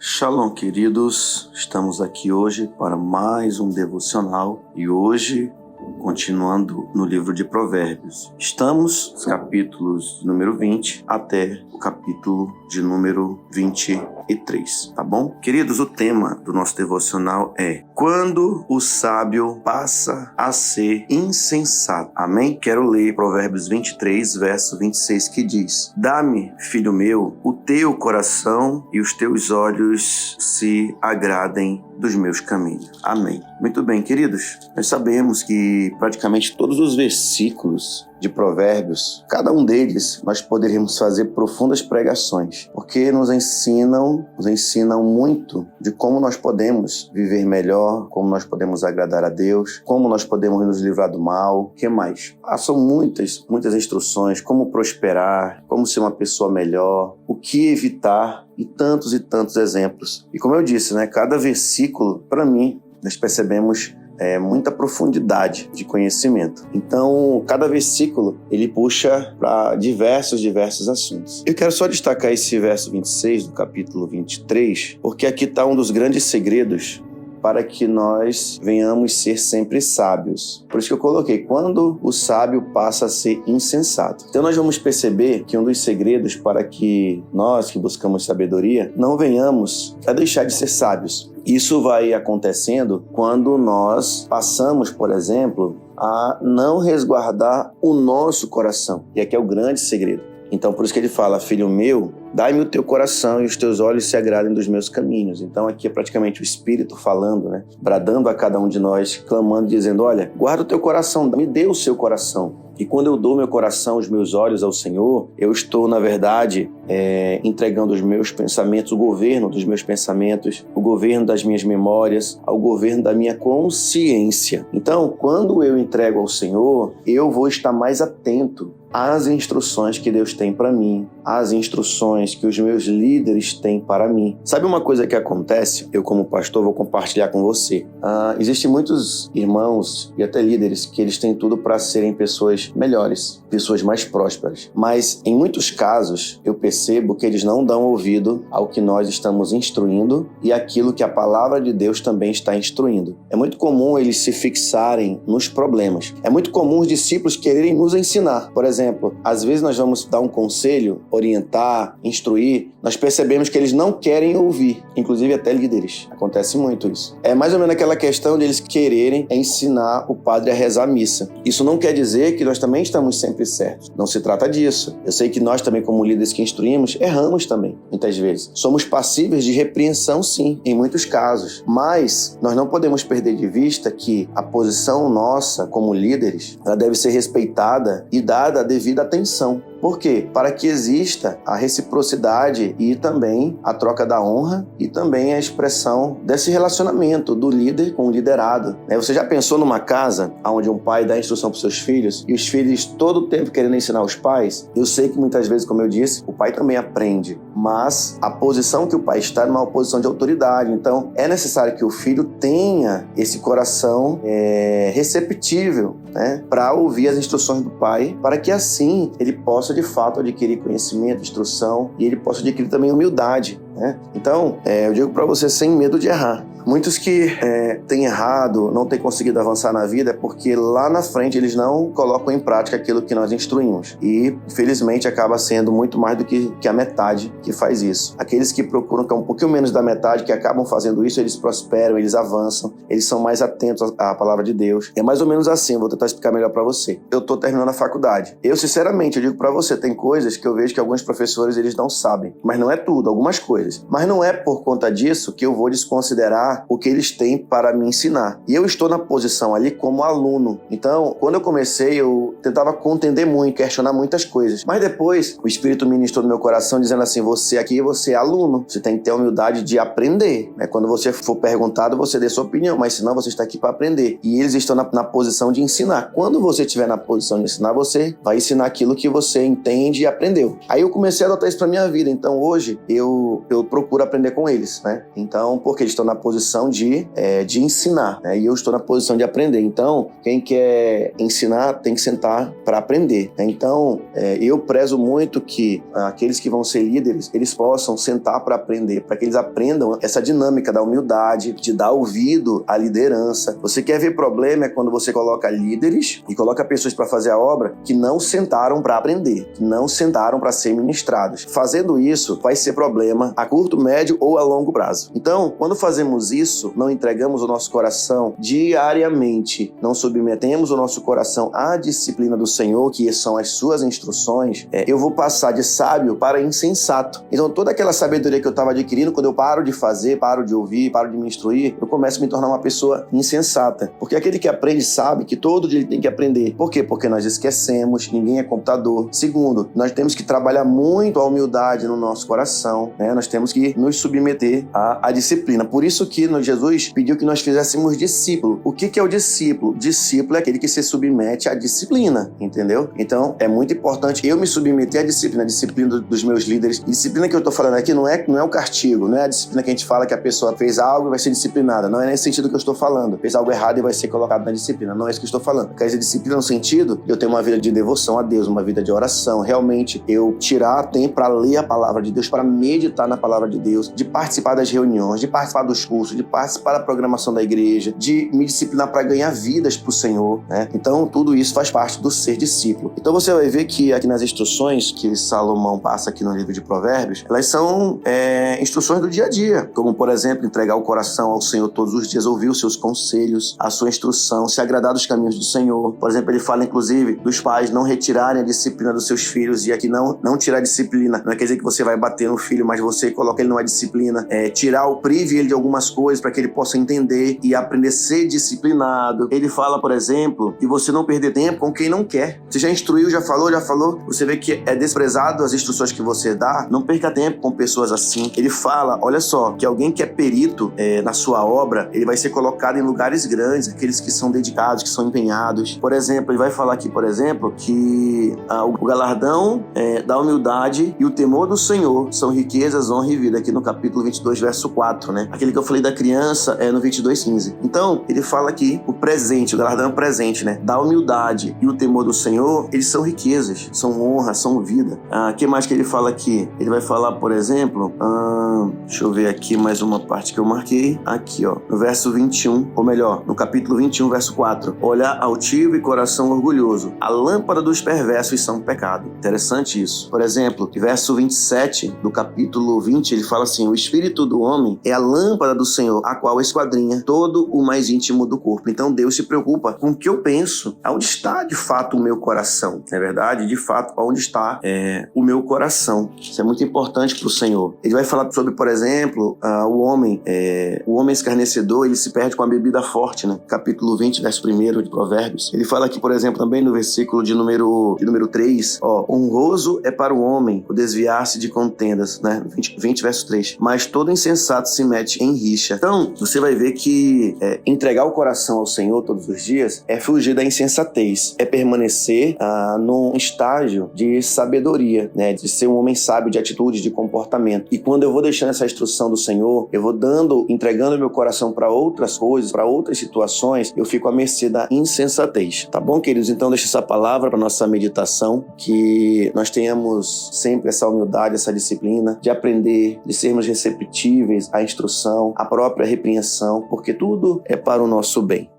Shalom, queridos. Estamos aqui hoje para mais um devocional e hoje, continuando no livro de Provérbios. Estamos nos capítulos de número 20 até o capítulo de número 23, tá bom? Queridos, o tema do nosso devocional é quando o sábio passa a ser insensato. Amém? Quero ler Provérbios 23, verso 26, que diz: Dá-me, filho meu, o teu coração e os teus olhos se agradem dos meus caminhos. Amém. Muito bem, queridos. Nós sabemos que praticamente todos os versículos de Provérbios, cada um deles nós poderíamos fazer profundas pregações, porque nos ensinam muito de como nós podemos viver melhor, como nós podemos agradar a Deus, como nós podemos nos livrar do mal, o que mais? São muitas instruções, como prosperar, como ser uma pessoa melhor, o que evitar e tantos exemplos. E como eu disse, cada versículo, para mim, nós percebemos muita profundidade de conhecimento. Então, cada versículo, ele puxa para diversos assuntos. Eu quero só destacar esse verso 26 do capítulo 23, porque aqui está um dos grandes segredos para que nós venhamos ser sempre sábios. Por isso que eu coloquei, quando o sábio passa a ser insensato. Então nós vamos perceber que um dos segredos para que nós que buscamos sabedoria não venhamos a deixar de ser sábios. Isso vai acontecendo quando nós passamos, por exemplo, a não resguardar o nosso coração. E aqui é o grande segredo. Então, por isso que ele fala, filho meu, dai-me o teu coração e os teus olhos se agradem dos meus caminhos. Então, aqui é praticamente o Espírito falando, bradando a cada um de nós, clamando, dizendo, olha, guarda o teu coração, me dê o seu coração. E quando eu dou meu coração, os meus olhos ao Senhor, eu estou, na verdade, entregando os meus pensamentos, o governo dos meus pensamentos, o governo das minhas memórias, ao governo da minha consciência. Então, quando eu entrego ao Senhor, eu vou estar mais atento às instruções que Deus tem para mim, às instruções que os meus líderes têm para mim. Sabe uma coisa que acontece? Eu, como pastor, vou compartilhar com você. Existem muitos irmãos e até líderes que eles têm tudo para serem pessoas melhores, pessoas mais prósperas. Mas, em muitos casos, eu percebo que eles não dão ouvido ao que nós estamos instruindo e aquilo que a palavra de Deus também está instruindo. É muito comum eles se fixarem nos problemas. É muito comum os discípulos quererem nos ensinar. Por exemplo, às vezes nós vamos dar um conselho, orientar, instruir, nós percebemos que eles não querem ouvir, inclusive até líderes. Acontece muito isso. É mais ou menos aquela questão de eles quererem ensinar o padre a rezar a missa. Isso não quer dizer que nós também estamos sempre certos. Não se trata disso. Eu sei que nós também, como líderes que instruímos, erramos também, muitas vezes. Somos passíveis de repreensão, sim, em muitos casos. Mas nós não podemos perder de vista que a posição nossa como líderes, ela deve ser respeitada e dada a devida atenção. Por quê? Para que exista a reciprocidade e também a troca da honra e também a expressão desse relacionamento do líder com o liderado. Você já pensou numa casa onde um pai dá instrução para os seus filhos e os filhos todo o tempo querendo ensinar os pais? Eu sei que muitas vezes, como eu disse, o pai também aprende, mas a posição que o pai está é numa posição de autoridade. Então, é necessário que o filho tenha esse coração receptível, para ouvir as instruções do pai, para que assim ele possa de fato adquirir conhecimento, instrução e ele possa adquirir também humildade. Então, eu digo para você sem medo de errar. Muitos que têm errado, não têm conseguido avançar na vida é porque lá na frente eles não colocam em prática aquilo que nós instruímos. E, infelizmente, acaba sendo muito mais do que a metade que faz isso. Aqueles que procuram que é um pouquinho menos da metade, que acabam fazendo isso, eles prosperam, eles avançam, eles são mais atentos à palavra de Deus. É mais ou menos assim, eu vou tentar explicar melhor para você. Eu estou terminando a faculdade. Eu, sinceramente, eu digo para você, tem coisas que eu vejo que alguns professores eles não sabem. Mas não é tudo, algumas coisas. Mas não é por conta disso que eu vou desconsiderar o que eles têm para me ensinar. E eu estou na posição ali como aluno. Então, quando eu comecei, eu tentava contender muito, questionar muitas coisas. Mas depois, o Espírito ministrou no meu coração, dizendo assim, você é aluno, você tem que ter a humildade de aprender. Quando você for perguntado, você dê sua opinião, mas senão você está aqui para aprender. E eles estão na posição de ensinar. Quando você estiver na posição de ensinar, você vai ensinar aquilo que você entende e aprendeu. Aí eu comecei a adotar isso para minha vida. Então, hoje, eu eu procuro aprender com eles, né? Então, porque eles estão na posição de ensinar, né? E eu estou na posição de aprender. Então, quem quer ensinar tem que sentar para aprender, né? Então, eu prezo muito que aqueles que vão ser líderes, eles possam sentar para aprender, para que eles aprendam essa dinâmica da humildade, de dar ouvido à liderança. Você quer ver problema é quando você coloca líderes e coloca pessoas para fazer a obra que não sentaram para aprender, que não sentaram para ser ministrados. Fazendo isso, vai ser problema a curto, médio ou a longo prazo. Então, quando fazemos isso, não entregamos o nosso coração diariamente, não submetemos o nosso coração à disciplina do Senhor, que são as suas instruções, eu vou passar de sábio para insensato. Então, toda aquela sabedoria que eu estava adquirindo, quando eu paro de fazer, paro de ouvir, paro de me instruir, eu começo a me tornar uma pessoa insensata. Porque aquele que aprende sabe que todo dia ele tem que aprender. Por quê? Porque nós esquecemos, ninguém é computador. Segundo, nós temos que trabalhar muito a humildade no nosso coração, né? Nós temos que nos submeter à disciplina. Por isso que Jesus pediu que nós fizéssemos discípulo. O que é o discípulo? Discípulo é aquele que se submete à disciplina, entendeu? Então, é muito importante eu me submeter à disciplina, a disciplina dos meus líderes. Disciplina que eu estou falando aqui não é o castigo, não é a disciplina que a gente fala que a pessoa fez algo e vai ser disciplinada. Não é nesse sentido que eu estou falando. Fez algo errado e vai ser colocado na disciplina. Não é isso que eu estou falando. Quer dizer, disciplina no sentido de eu ter uma vida de devoção a Deus, uma vida de oração. Realmente, eu tirar tempo para ler a palavra de Deus, para meditar na palavra de Deus, de participar das reuniões, de participar dos cursos, de participar da programação da igreja, de me disciplinar para ganhar vidas para o Senhor, né? Então, tudo isso faz parte do ser discípulo. Então, você vai ver que aqui nas instruções que Salomão passa aqui no livro de Provérbios, elas são instruções do dia a dia, como, por exemplo, entregar o coração ao Senhor todos os dias, ouvir os seus conselhos, a sua instrução, se agradar dos caminhos do Senhor. Por exemplo, ele fala, inclusive, dos pais não retirarem a disciplina dos seus filhos, e aqui não tirar a disciplina. Não quer dizer que você vai bater no filho, mas você coloca ele numa disciplina, tirar o prive ele de algumas coisas para que ele possa entender e aprender a ser disciplinado. Ele fala, por exemplo, que você não perder tempo com quem não quer. Você já instruiu, já falou, você vê que é desprezado as instruções que você dá, não perca tempo com pessoas assim. Ele fala, olha só, que alguém que é perito na sua obra, ele vai ser colocado em lugares grandes, aqueles que são dedicados, que são empenhados. Por exemplo, ele vai falar aqui, por exemplo, que o galardão da humildade e o temor do Senhor são riquezas, honra e vida, aqui no capítulo 22, verso 4, né? Aquele que eu falei da criança no 22:15. Então, ele fala aqui o presente, o galardão é o presente, né? Da humildade e o temor do Senhor, eles são riquezas, são honra, são vida. O que mais que ele fala aqui? Ele vai falar, por exemplo, deixa eu ver aqui mais uma parte que eu marquei. Aqui, ó, no verso 21, ou melhor, no capítulo 21, verso 4. Olhar altivo e coração orgulhoso. A lâmpada dos perversos são pecado. Interessante isso. Por exemplo, verso 27 do capítulo 20, ele fala assim, o espírito do homem é a lâmpada do Senhor, a qual esquadrinha todo o mais íntimo do corpo. Então Deus se preocupa com o que eu penso. Onde está, de fato, o meu coração? Não é verdade? De fato, onde está o meu coração? Isso é muito importante para o Senhor. Ele vai falar sobre, por exemplo, o homem escarnecedor, ele se perde com a bebida forte, né? Capítulo 20, verso 1 de Provérbios. Ele fala aqui, por exemplo, também no versículo de número 3, honroso é para o homem o desviar-se de contendas, né? 20, verso 3. Mas todo insensato se mete em rixa. Então, você vai ver que entregar o coração ao Senhor todos os dias é fugir da insensatez, é permanecer num estágio de sabedoria, né? De ser um homem sábio de atitude, de comportamento. E quando eu vou deixando essa instrução do Senhor, eu vou entregando meu coração para outras coisas, para outras situações, eu fico à mercê da insensatez. Tá bom, queridos? Então, deixa essa palavra para nossa meditação, que nós tenhamos sempre essa humildade, essa disciplina de aprender, de sermos receptíveis à instrução, à própria repreensão, porque tudo é para o nosso bem.